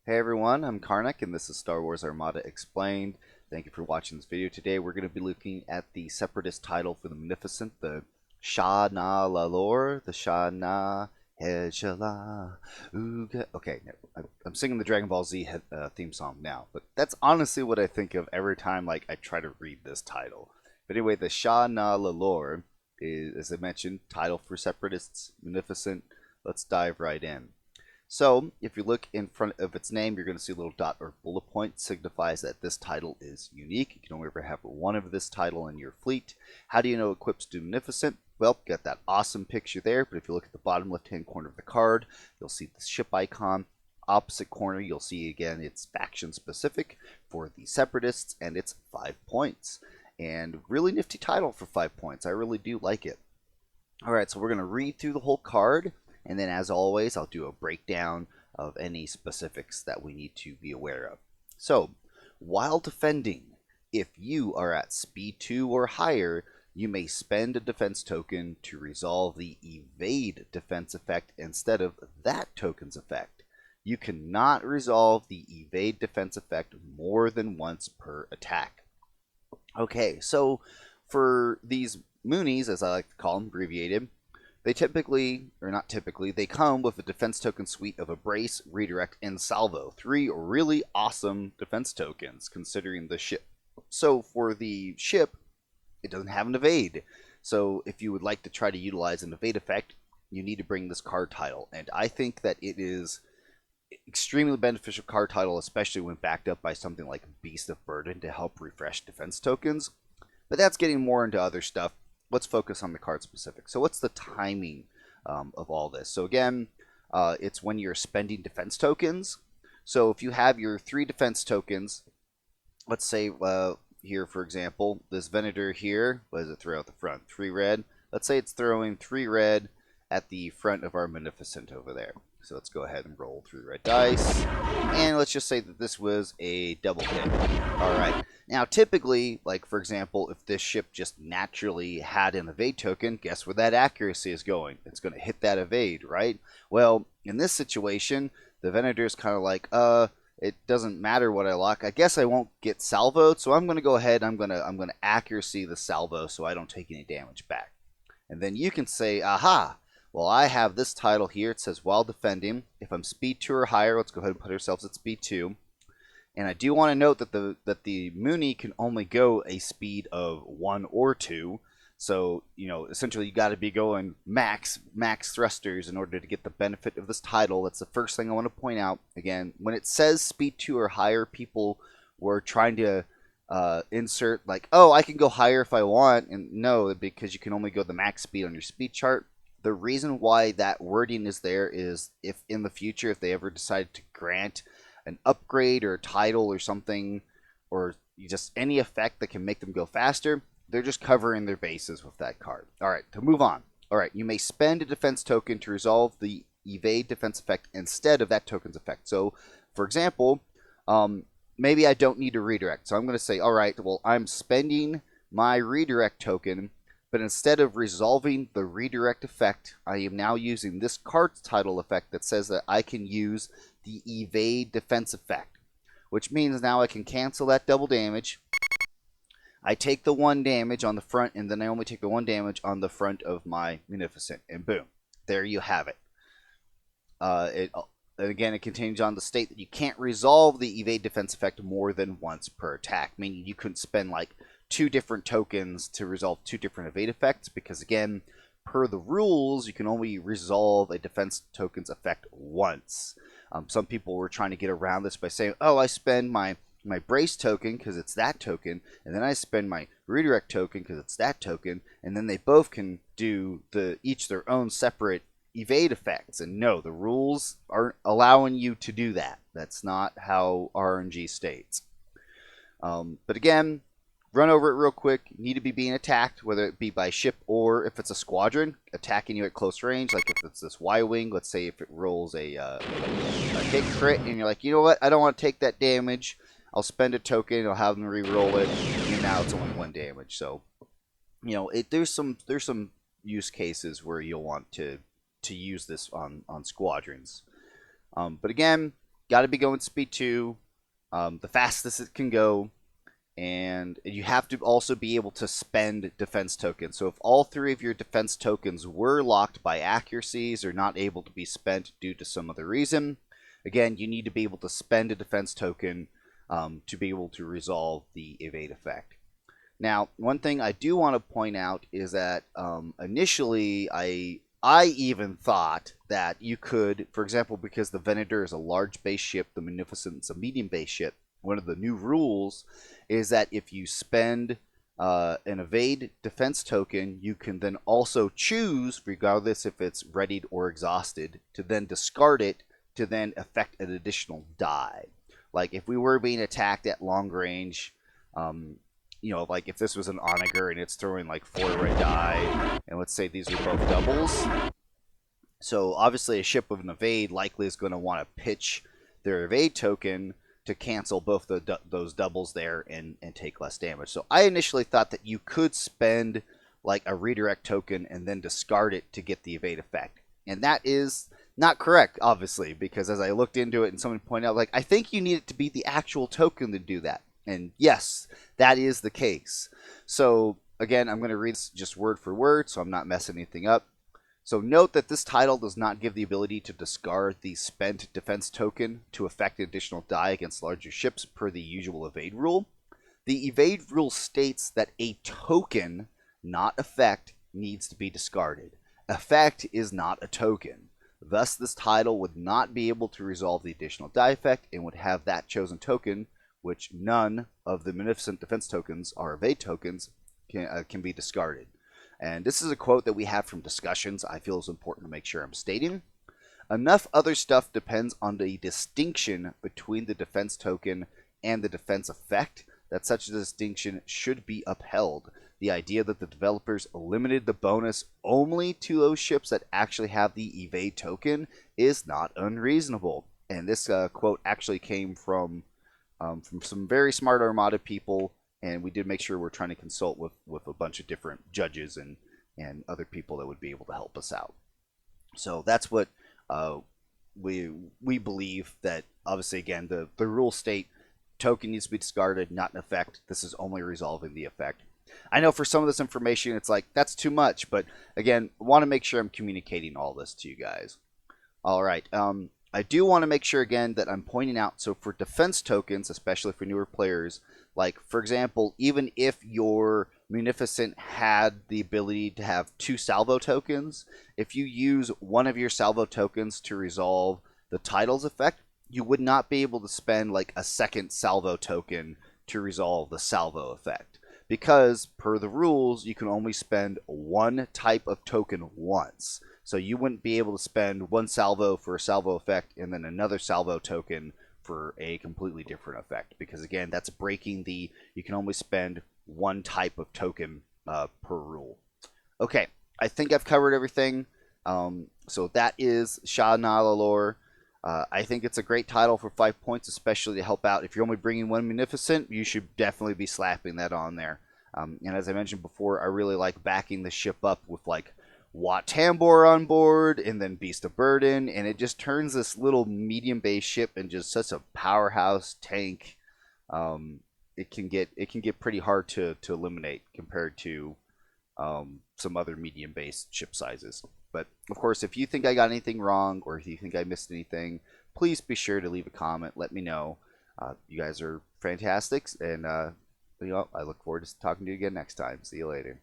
Hey everyone, I'm Karnak and this is Star Wars Armada Explained. Thank you for watching this video. Today we're going to be looking at the Separatist title for the Munificent, the Nalaor, the Shana Hejala Uga. Okay, no, I'm singing the Dragon Ball Z theme song now, but that's honestly what I think of every time I try to read this title. But anyway, the Nalaor is, as I mentioned, title for Separatists, Munificent. Let's dive right in. So, if you look in front of its name, you're going to see a little dot or bullet point. Signifies that this title is unique. You can only ever have one of this title in your fleet. How do you know equips do Munificent? Well, you got that awesome picture there, but if you look at the bottom left-hand corner of the card, you'll see the ship icon. Opposite corner, you'll see again it's faction specific for the Separatists, and it's 5 points. And really nifty title for 5 points. I really do like it. Alright, so we're going to read through the whole card. And then, as always, I'll do a breakdown of any specifics that we need to be aware of. So, while defending, if you are at speed 2 or higher, you may spend a defense token to resolve the evade defense effect instead of that token's effect. You cannot resolve the evade defense effect more than once per attack. Okay, so for these Moonies, as I like to call them, abbreviated, they typically, or not typically, they come with a defense token suite of a brace, redirect, and salvo. 3 really awesome defense tokens considering the ship. So for the ship, it doesn't have an evade. So if you would like to try to utilize an evade effect, you need to bring this card title. And I think that it is extremely beneficial card title, especially when backed up by something like Beast of Burden to help refresh defense tokens. But that's getting more into other stuff. Let's focus on the card specific. So what's the timing of all this? So again, it's when you're spending defense tokens. So if you have your 3 defense tokens, let's say here, for example, this Venator here, what does it throw out the front? 3 red. Let's say it's throwing 3 red at the front of our Munificent over there. So let's go ahead and roll 3 red dice. And let's just say that this was a double hit. Alright. Now, typically, like for example, if this ship just naturally had an evade token, guess where that accuracy is going? It's going to hit that evade, right? Well, in this situation, the Venator is kind of like, it doesn't matter what I lock. I guess I won't get salvoed, so I'm going to go ahead. I'm going to accuracy the salvo so I don't take any damage back. And then you can say, aha. Well, I have this title here. It says, while defending, if I'm speed 2 or higher, let's go ahead and put ourselves at speed 2. And I do want to note that the Moonie can only go a speed of 1 or 2. So, essentially you got to be going max thrusters in order to get the benefit of this title. That's the first thing I want to point out. Again, when it says speed 2 or higher, people were trying to insert like, oh, I can go higher if I want. And no, because you can only go the max speed on your speed chart. The reason why that wording is there is if in the future, if they ever decide to grant an upgrade or a title or something, or just any effect that can make them go faster, they're just covering their bases with that card. All right, to move on. All right, you may spend a defense token to resolve the evade defense effect instead of that token's effect. So, for example, maybe I don't need a redirect. So I'm going to say, all right, well, I'm spending my redirect token, but instead of resolving the redirect effect, I am now using this card's title effect that says that I can use the evade defense effect, which means now I can cancel that double damage. I take the 1 damage on the front, and then I only take the 1 damage on the front of my Munificent, and boom, there you have it. Again, it continues on to state that you can't resolve the evade defense effect more than once per attack, meaning you couldn't spend like 2 different tokens to resolve 2 different evade effects, because again, per the rules, you can only resolve a defense token's effect once. Some people were trying to get around this by saying, oh, I spend my brace token because it's that token, and then I spend my redirect token because it's that token, and then they both can do each their own separate evade effects. And no, the rules aren't allowing you to do that. That's not how RNG states. But again, run over it real quick. You need to be being attacked, whether it be by ship or if it's a squadron attacking you at close range. Like if it's this Y-wing, let's say if it rolls a hit crit, and you're like, you know what? I don't want to take that damage. I'll spend a token. I'll have them re-roll it, and now it's only 1 damage. So, there's some use cases where you'll want to use this on squadrons. But again, got to be going speed 2, the fastest it can go, and you have to also be able to spend defense tokens. So if all 3 of your defense tokens were locked by accuracies or not able to be spent due to some other reason, again, you need to be able to spend a defense token to be able to resolve the evade effect. Now, one thing I do want to point out is that initially I even thought that you could, for example, because the Venator is a large base ship, the Munificent's a medium base ship, one of the new rules is that if you spend an evade defense token, you can then also choose, regardless if it's readied or exhausted, to then discard it to then affect an additional die. Like if we were being attacked at long range, like if this was an onager and it's throwing like 4 red die, and let's say these are both doubles. So obviously a ship with an evade likely is going to want to pitch their evade token to cancel both those doubles there and take less damage. So I initially thought that you could spend like a redirect token and then discard it to get the evade effect. And that is not correct, obviously, because as I looked into it and someone pointed out, like, I think you need it to be the actual token to do that. And yes, that is the case. So again, I'm going to read this just word for word, so I'm not messing anything up. So note that this title does not give the ability to discard the spent defense token to affect additional die against larger ships per the usual evade rule. The evade rule states that a token, not effect, needs to be discarded. Effect is not a token. Thus, this title would not be able to resolve the additional die effect and would have that chosen token, which none of the Munificent defense tokens or evade tokens can be discarded. And this is a quote that we have from discussions I feel is important to make sure I'm stating. Enough other stuff depends on the distinction between the defense token and the defense effect that such a distinction should be upheld. The idea that the developers limited the bonus only to those ships that actually have the evade token is not unreasonable. And this quote actually came from some very smart Armada people, and we did make sure we're trying to consult with a bunch of different judges and other people that would be able to help us out. So that's what we believe, that obviously, again, the rules state token needs to be discarded, not an effect. This is only resolving the effect. I know for some of this information, it's like, that's too much, but again, I want to make sure I'm communicating all this to you guys. All right. I do want to make sure, again, that I'm pointing out, so for defense tokens, especially for newer players, like, for example, even if your Munificent had the ability to have 2 salvo tokens, if you use one of your salvo tokens to resolve the title's effect, you would not be able to spend like a second salvo token to resolve the salvo effect. Because, per the rules, you can only spend one type of token once. So you wouldn't be able to spend one salvo for a salvo effect and then another salvo token for a completely different effect. Because again, that's breaking the, you can only spend one type of token per rule. Okay, I think I've covered everything. So that is Nalaor. I think it's a great title for 5 points, especially to help out. If you're only bringing one Munificent, you should definitely be slapping that on there. And as I mentioned before, I really like backing the ship up with like Wat Tambor on board and then Beast of Burden, and it just turns this little medium base ship into just such a powerhouse tank. It can get pretty hard to eliminate compared to some other medium base ship sizes. But of course, if you think I got anything wrong or if you think I missed anything, please be sure to leave a comment. Let me know. You guys are fantastic, and I look forward to talking to you again next time. See you later.